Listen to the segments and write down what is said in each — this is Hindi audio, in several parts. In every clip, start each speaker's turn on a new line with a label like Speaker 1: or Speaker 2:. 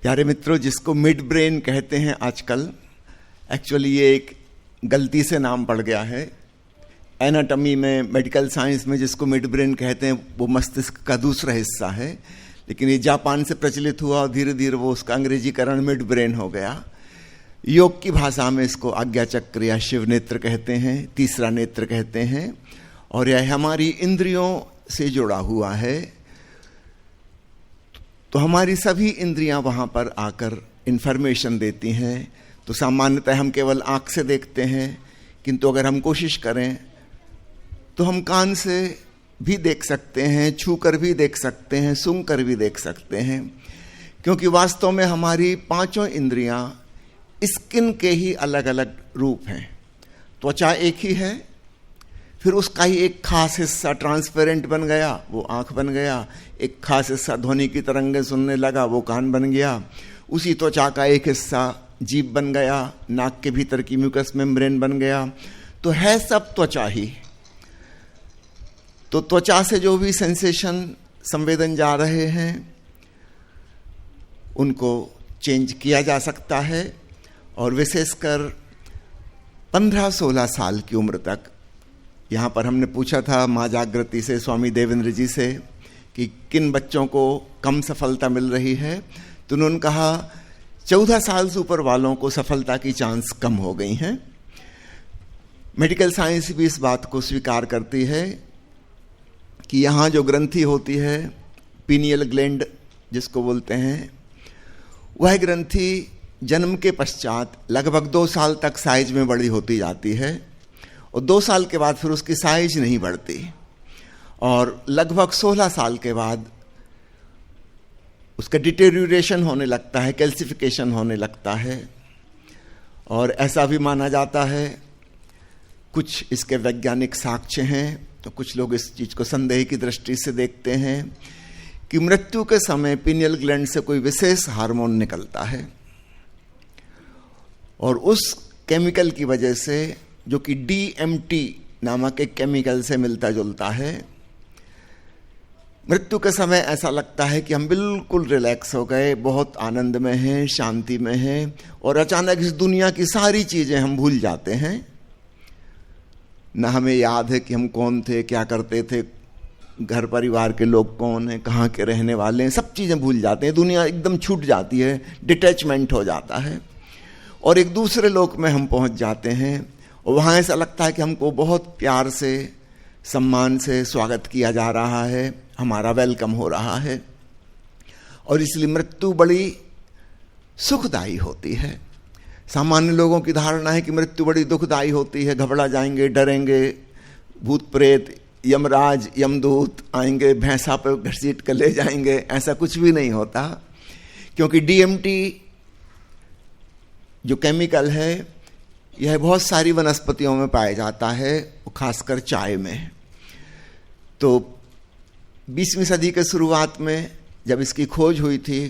Speaker 1: प्यारे मित्रों, जिसको मिड ब्रेन कहते हैं आजकल, एक्चुअली ये एक गलती से नाम पड़ गया है। एनाटॉमी में, मेडिकल साइंस में जिसको मिड ब्रेन कहते हैं वो मस्तिष्क का दूसरा हिस्सा है, लेकिन ये जापान से प्रचलित हुआ और धीरे धीरे वो उसका अंग्रेजीकरण मिड ब्रेन हो गया। योग की भाषा में इसको आज्ञा चक्र या शिव नेत्र कहते हैं, तीसरा नेत्र कहते हैं, और यह हमारी इंद्रियों से जुड़ा हुआ है। तो हमारी सभी इंद्रियां वहां पर आकर इन्फॉर्मेशन देती हैं। तो सामान्यतः हम केवल आँख से देखते हैं, किंतु अगर हम कोशिश करें तो हम कान से भी देख सकते हैं, छू कर भी देख सकते हैं, सूंघ कर भी देख सकते हैं, क्योंकि वास्तव में हमारी पांचों इंद्रियां स्किन के ही अलग अलग रूप हैं। त्वचा एक ही है, फिर उसका ही एक खास हिस्सा ट्रांसपेरेंट बन गया, वो आँख बन गया। एक खास हिस्सा ध्वनि की तरंगें सुनने लगा, वो कान बन गया। उसी त्वचा का एक हिस्सा जीभ बन गया, नाक के भीतर की म्यूकस मेम्ब्रेन बन गया। तो है सब त्वचा ही। तो त्वचा से जो भी सेंसेशन, संवेदन जा रहे हैं, उनको चेंज किया जा सकता है। और विशेषकर 15-16 साल की उम्र तक, यहाँ पर हमने पूछा था माँ जागृति से, स्वामी देवेंद्र जी से, कि किन बच्चों को कम सफलता मिल रही है, तो उन्होंने कहा 14 साल से ऊपर वालों को सफलता की चांस कम हो गई हैं। मेडिकल साइंस भी इस बात को स्वीकार करती है कि यहाँ जो ग्रंथि होती है, पीनियल ग्लैंड जिसको बोलते हैं, वह ग्रंथि जन्म के पश्चात लगभग 2 साल तक साइज में बड़ी होती जाती है, और 2 साल के बाद फिर उसकी साइज नहीं बढ़ती, और लगभग 16 साल के बाद उसका डिटेरियोरेशन होने लगता है, कैल्सिफिकेशन होने लगता है। और ऐसा भी माना जाता है, कुछ इसके वैज्ञानिक साक्ष्य हैं, तो कुछ लोग इस चीज को संदेह की दृष्टि से देखते हैं कि मृत्यु के समय पिनियल ग्लैंड से कोई विशेष हार्मोन निकलता है, और उस केमिकल की वजह से, जो कि DMT नामक एक केमिकल से मिलता जुलता है, मृत्यु के समय ऐसा लगता है कि हम बिल्कुल रिलैक्स हो गए, बहुत आनंद में हैं, शांति में हैं, और अचानक इस दुनिया की सारी चीजें हम भूल जाते हैं। न हमें याद है कि हम कौन थे, क्या करते थे, घर परिवार के लोग कौन हैं, कहाँ के रहने वाले हैं, सब चीजें भूल जाते हैं। दुनिया एकदम छूट जाती है, डिटैचमेंट हो जाता है, और एक दूसरे लोक में हम पहुंच जाते हैं, और वहाँ ऐसा लगता है कि हमको बहुत प्यार से, सम्मान से स्वागत किया जा रहा है, हमारा वेलकम हो रहा है। और इसलिए मृत्यु बड़ी सुखदायी होती है। सामान्य लोगों की धारणा है कि मृत्यु बड़ी दुखदायी होती है, घबरा जाएंगे, डरेंगे, भूत प्रेत, यमराज, यमदूत आएंगे, भैंसा पे घसीट कर ले जाएंगे। ऐसा कुछ भी नहीं होता, क्योंकि DMT जो केमिकल है, यह बहुत सारी वनस्पतियों में पाया जाता है, खासकर चाय में। तो 20वीं सदी के शुरुआत में जब इसकी खोज हुई थी,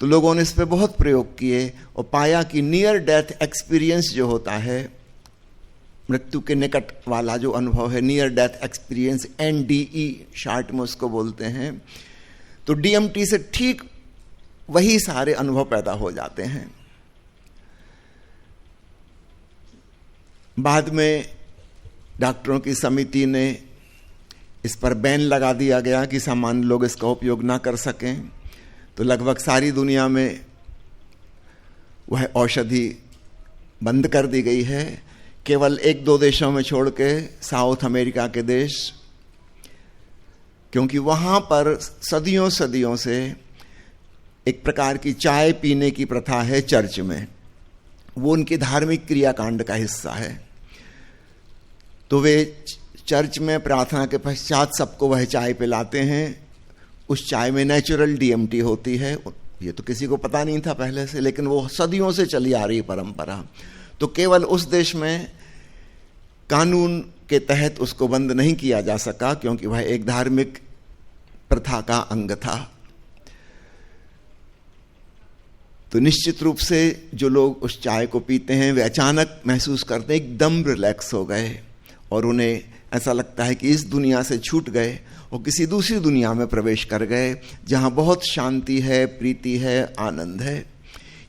Speaker 1: तो लोगों ने इस पर बहुत प्रयोग किए और पाया कि नियर डेथ एक्सपीरियंस जो होता है, मृत्यु के निकट वाला जो अनुभव है, near death experience, NDE short में उसको बोलते हैं, तो DMT से ठीक वही सारे अनुभव पैदा हो जाते हैं। बाद में डॉक्टरों की समिति ने इस पर बैन लगा दिया गया कि सामान्य लोग इसका उपयोग ना कर सकें। तो लगभग सारी दुनिया में वह औषधि बंद कर दी गई है, केवल 1-2 देशों में छोड़ के, साउथ अमेरिका के देश, क्योंकि वहाँ पर सदियों सदियों से एक प्रकार की चाय पीने की प्रथा है चर्च में। वो उनकी धार्मिक क्रियाकांड का हिस्सा है। तो वे चर्च में प्रार्थना के पश्चात सबको वह चाय पिलाते हैं। उस चाय में नेचुरल DMT होती है। ये तो किसी को पता नहीं था पहले से, लेकिन वो सदियों से चली आ रही परंपरा। तो केवल उस देश में कानून के तहत उसको बंद नहीं किया जा सका, क्योंकि वह एक धार्मिक प्रथा का अंग था। तो निश्चित रूप से जो लोग उस चाय को पीते हैं, वे अचानक महसूस करते हैं एकदम रिलैक्स हो गए, और उन्हें ऐसा लगता है कि इस दुनिया से छूट गए और किसी दूसरी दुनिया में प्रवेश कर गए जहाँ बहुत शांति है, प्रीति है, आनंद है।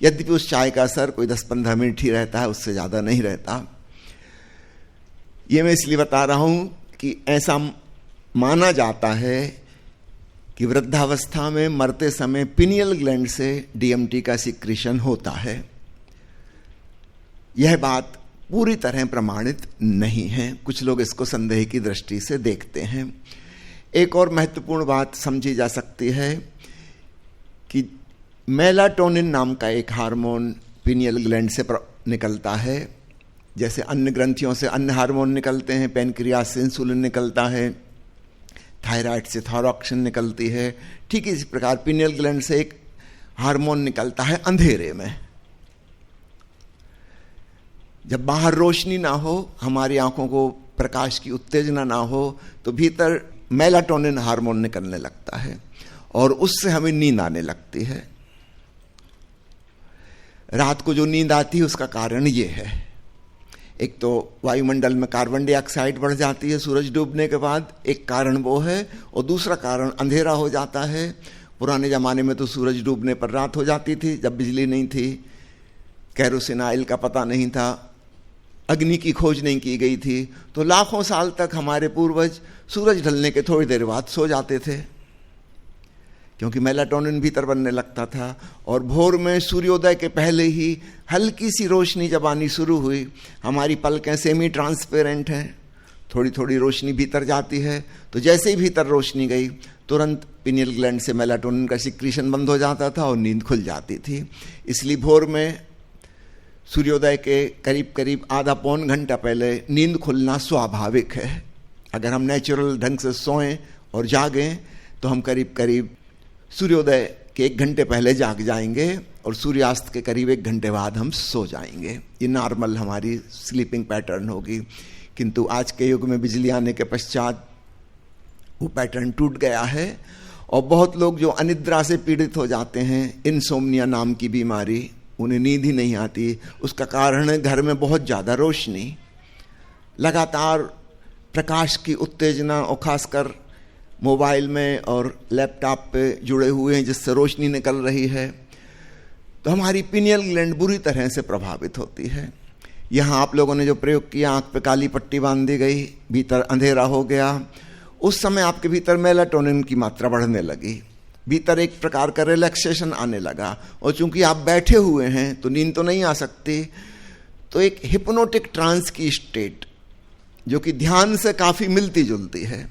Speaker 1: यद्यपि उस चाय का असर कोई 10-15 मिनट ही रहता है, उससे ज़्यादा नहीं रहता। ये मैं इसलिए बता रहा हूँ कि ऐसा माना जाता है कि वृद्धावस्था में मरते समय पिनियल ग्लैंड से DMT का सिक्रीशन होता है। यह बात पूरी तरह प्रमाणित नहीं है, कुछ लोग इसको संदेह की दृष्टि से देखते हैं। एक और महत्वपूर्ण बात समझी जा सकती है कि मेलाटोनिन नाम का एक हार्मोन पिनियल ग्लैंड से निकलता है। जैसे अन्य ग्रंथियों से अन्य हार्मोन निकलते हैं, पैनक्रियास से इंसुलिन निकलता है, थायराइड से थायरॉक्सिन निकलती है, ठीक इसी प्रकार पिनियल ग्लैंड से एक हार्मोन निकलता है अंधेरे में। जब बाहर रोशनी ना हो, हमारी आंखों को प्रकाश की उत्तेजना ना हो, तो भीतर मेलाटोनिन हार्मोन निकलने लगता है और उससे हमें नींद आने लगती है। रात को जो नींद आती है उसका कारण ये है, एक तो वायुमंडल में कार्बन डाइऑक्साइड बढ़ जाती है सूरज डूबने के बाद, एक कारण वो है, और दूसरा कारण अंधेरा हो जाता है। पुराने ज़माने में तो सूरज डूबने पर रात हो जाती थी, जब बिजली नहीं थी, कैरोसिन ऑयल का पता नहीं था, अग्नि की खोज नहीं की गई थी, तो लाखों साल तक हमारे पूर्वज सूरज ढलने के थोड़ी देर बाद सो जाते थे, क्योंकि मेलाटोनिन भीतर बनने लगता था। और भोर में सूर्योदय के पहले ही हल्की सी रोशनी जब आनी शुरू हुई, हमारी पलकें सेमी ट्रांसपेरेंट हैं, थोड़ी थोड़ी रोशनी भीतर जाती है, तो जैसे ही भीतर रोशनी गई तुरंत पिनियल ग्लैंड से मेलाटोनिन का सिक्रीशन बंद हो जाता था और नींद खुल जाती थी। इसलिए भोर में सूर्योदय के करीब करीब आधा पौन घंटा पहले नींद खुलना स्वाभाविक है। अगर हम नेचुरल ढंग से सोएं और जागें तो हम करीब करीब सूर्योदय के 1 घंटे पहले जाग जाएंगे और सूर्यास्त के करीब 1 घंटे बाद हम सो जाएंगे। ये नॉर्मल हमारी स्लीपिंग पैटर्न होगी। किंतु आज के युग में बिजली आने के पश्चात वो पैटर्न टूट गया है और बहुत लोग जो अनिद्रा से पीड़ित हो जाते हैं, इनसोम्निया नाम की बीमारी, उन्हें नींद ही नहीं आती। उसका कारण है घर में बहुत ज़्यादा रोशनी, लगातार प्रकाश की उत्तेजना, और खासकर मोबाइल में और लैपटॉप पे जुड़े हुए हैं जिससे रोशनी निकल रही है, तो हमारी पिनियल ग्लैंड बुरी तरह से प्रभावित होती है। यहाँ आप लोगों ने जो प्रयोग किया, आँख पे काली पट्टी बांध दी गई, भीतर अंधेरा हो गया, उस समय आपके भीतर मेलाटोनिन की मात्रा बढ़ने लगी, भीतर एक प्रकार का रिलैक्सेशन आने लगा। और चूंकि आप बैठे हुए हैं तो नींद तो नहीं आ सकती, तो एक हिप्नोटिक ट्रांस की स्टेट जो कि ध्यान से काफ़ी मिलती जुलती है,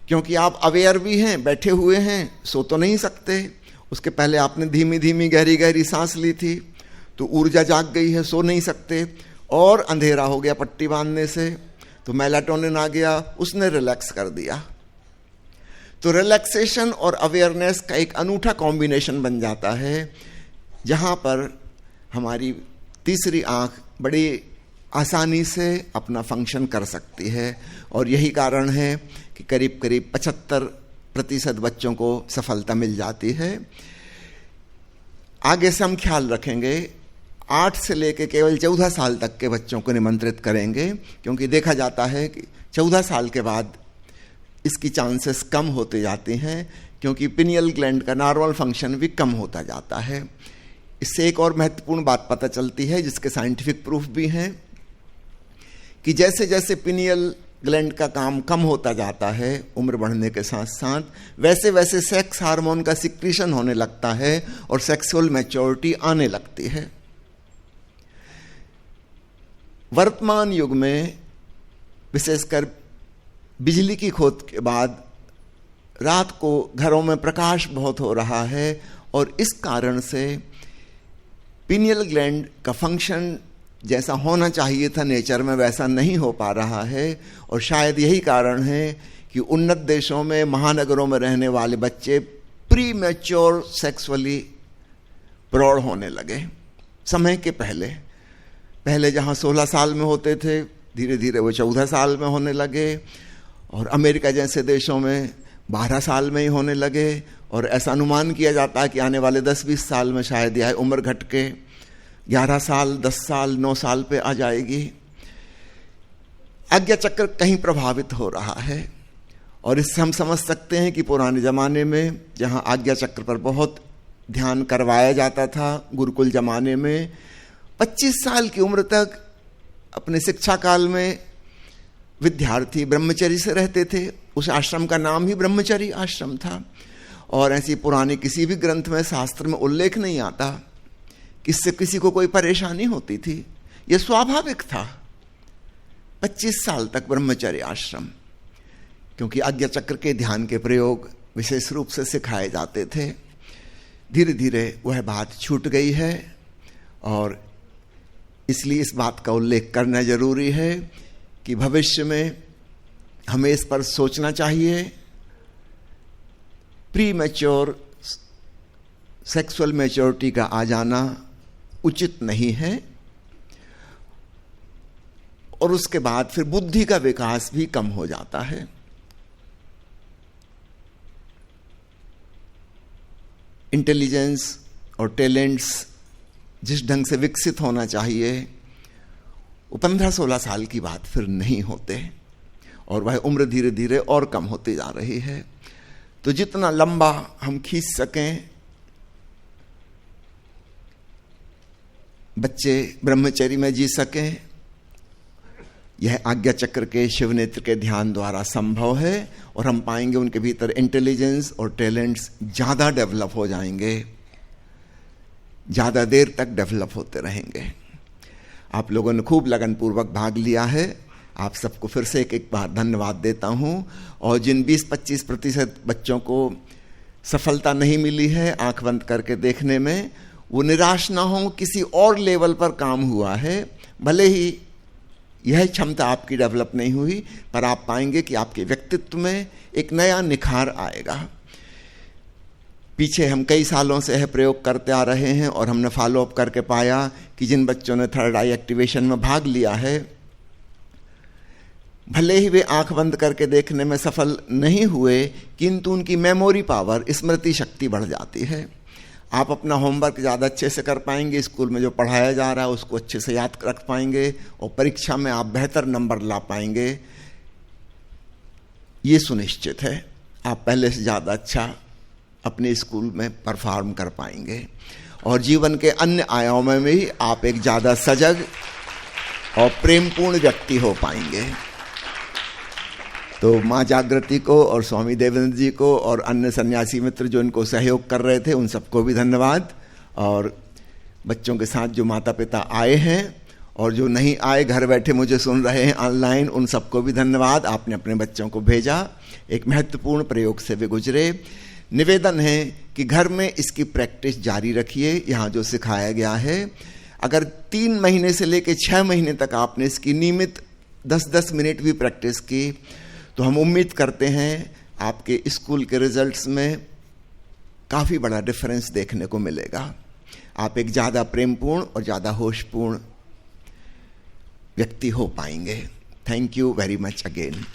Speaker 1: क्योंकि आप अवेयर भी हैं, बैठे हुए हैं, सो तो नहीं सकते, उसके पहले आपने धीमी धीमी गहरी गहरी सांस ली थी, तो ऊर्जा जाग गई है, सो नहीं सकते, और अंधेरा हो गया पट्टी बांधने से, तो मेलाटोनिन आ गया, उसने रिलैक्स कर दिया। तो रिलैक्सेशन और अवेयरनेस का एक अनूठा कॉम्बिनेशन बन जाता है, जहाँ पर हमारी तीसरी आँख बड़ी आसानी से अपना फंक्शन कर सकती है। और यही कारण है कि करीब करीब 75% बच्चों को सफलता मिल जाती है। आगे से हम ख्याल रखेंगे, 8 से लेकर केवल 14 साल तक के बच्चों को निमंत्रित करेंगे, क्योंकि देखा जाता है कि 14 साल के बाद इसकी चांसेस कम होते जाते हैं, क्योंकि पिनियल ग्लैंड का नॉर्मल फंक्शन भी कम होता जाता है। इससे एक और महत्वपूर्ण बात पता चलती है, जिसके साइंटिफिक प्रूफ भी हैं, कि जैसे जैसे पिनियल ग्लैंड का काम कम होता जाता है उम्र बढ़ने के साथ साथ, वैसे वैसे सेक्स हार्मोन का सिक्रीशन होने लगता है और सेक्सुअल मैच्योरिटी आने लगती है। वर्तमान युग में विशेषकर बिजली की खोज के बाद रात को घरों में प्रकाश बहुत हो रहा है और इस कारण से पिनियल ग्लैंड का फंक्शन जैसा होना चाहिए था नेचर में वैसा नहीं हो पा रहा है। और शायद यही कारण है कि उन्नत देशों में, महानगरों में रहने वाले बच्चे प्री मैच्योर सेक्सुअली प्रौढ़ होने लगे समय के पहले जहाँ 16 साल में होते थे, धीरे धीरे वो 14 साल में होने लगे, और अमेरिका जैसे देशों में 12 साल में ही होने लगे। और ऐसा अनुमान किया जाता है कि आने वाले 10-20 साल में शायद यह उम्र घट के 11 साल, 10 साल, 9 साल पे आ जाएगी। आज्ञा चक्र कहीं प्रभावित हो रहा है। और इससे हम समझ सकते हैं कि पुराने ज़माने में जहाँ आज्ञा चक्र पर बहुत ध्यान करवाया जाता था, गुरुकुल ज़माने में 25 साल की उम्र तक अपने शिक्षा काल में विद्यार्थी ब्रह्मचर्य से रहते थे। उस आश्रम का नाम ही ब्रह्मचर्य आश्रम था। और ऐसी पुराने किसी भी ग्रंथ में, शास्त्र में उल्लेख नहीं आता कि इससे किसी को कोई परेशानी होती थी। यह स्वाभाविक था। 25 साल तक ब्रह्मचर्य आश्रम, क्योंकि आज्ञा चक्र के ध्यान के प्रयोग विशेष रूप से सिखाए जाते थे। धीरे धीरे वह बात छूट गई है और इसलिए इस बात का उल्लेख करना जरूरी है कि भविष्य में हमें इस पर सोचना चाहिए। प्री मैच्योर सेक्सुअल मैच्योरिटी का आ जाना उचित नहीं है और उसके बाद फिर बुद्धि का विकास भी कम हो जाता है। इंटेलिजेंस और टैलेंट्स जिस ढंग से विकसित होना चाहिए वो 15-16 साल की बात फिर नहीं होते और वह उम्र धीरे धीरे और कम होती जा रही है। तो जितना लंबा हम खींच सकें, बच्चे ब्रह्मचर्य में जी सकें, यह आज्ञा चक्र के शिवनेत्र के ध्यान द्वारा संभव है और हम पाएंगे उनके भीतर इंटेलिजेंस और टैलेंट्स ज़्यादा डेवलप हो जाएंगे, ज़्यादा देर तक डेवलप होते रहेंगे। आप लोगों ने खूब लगनपूर्वक भाग लिया है। आप सबको फिर से एक बार धन्यवाद देता हूँ। और जिन 20-25% बच्चों को सफलता नहीं मिली है आंख बंद करके देखने में, वो निराश ना हो। किसी और लेवल पर काम हुआ है, भले ही यह क्षमता आपकी डेवलप नहीं हुई, पर आप पाएंगे कि आपके व्यक्तित्व में एक नया निखार आएगा। पीछे हम कई सालों से यह प्रयोग करते आ रहे हैं और हमने फॉलोअप करके पाया कि जिन बच्चों ने थर्ड आई एक्टिवेशन में भाग लिया है, भले ही वे आंख बंद करके देखने में सफल नहीं हुए, किंतु उनकी मेमोरी पावर, स्मृति शक्ति बढ़ जाती है। आप अपना होमवर्क ज़्यादा अच्छे से कर पाएंगे, स्कूल में जो पढ़ाया जा रहा है उसको अच्छे से याद रख पाएंगे और परीक्षा में आप बेहतर नंबर ला पाएंगे। ये सुनिश्चित है। आप पहले से ज़्यादा अच्छा अपने स्कूल में परफॉर्म कर पाएंगे और जीवन के अन्य आयामों में भी आप एक ज़्यादा सजग और प्रेमपूर्ण व्यक्ति हो पाएंगे। तो माँ जागृति को और स्वामी देवेंद्र जी को और अन्य सन्यासी मित्र जो इनको सहयोग कर रहे थे, उन सबको भी धन्यवाद। और बच्चों के साथ जो माता पिता आए हैं और जो नहीं आए, घर बैठे मुझे सुन रहे हैं ऑनलाइन, उन सबको भी धन्यवाद। आपने अपने बच्चों को भेजा, एक महत्वपूर्ण प्रयोग से वे गुजरे। निवेदन है कि घर में इसकी प्रैक्टिस जारी रखिए। यहाँ जो सिखाया गया है, अगर 3 महीने से लेकर 6 महीने तक आपने इसकी नियमित 10-10 मिनट भी प्रैक्टिस की, तो हम उम्मीद करते हैं आपके स्कूल के रिजल्ट्स में काफ़ी बड़ा डिफरेंस देखने को मिलेगा। आप एक ज़्यादा प्रेमपूर्ण और ज़्यादा होशपूर्ण व्यक्ति हो पाएंगे। Thank you very much again.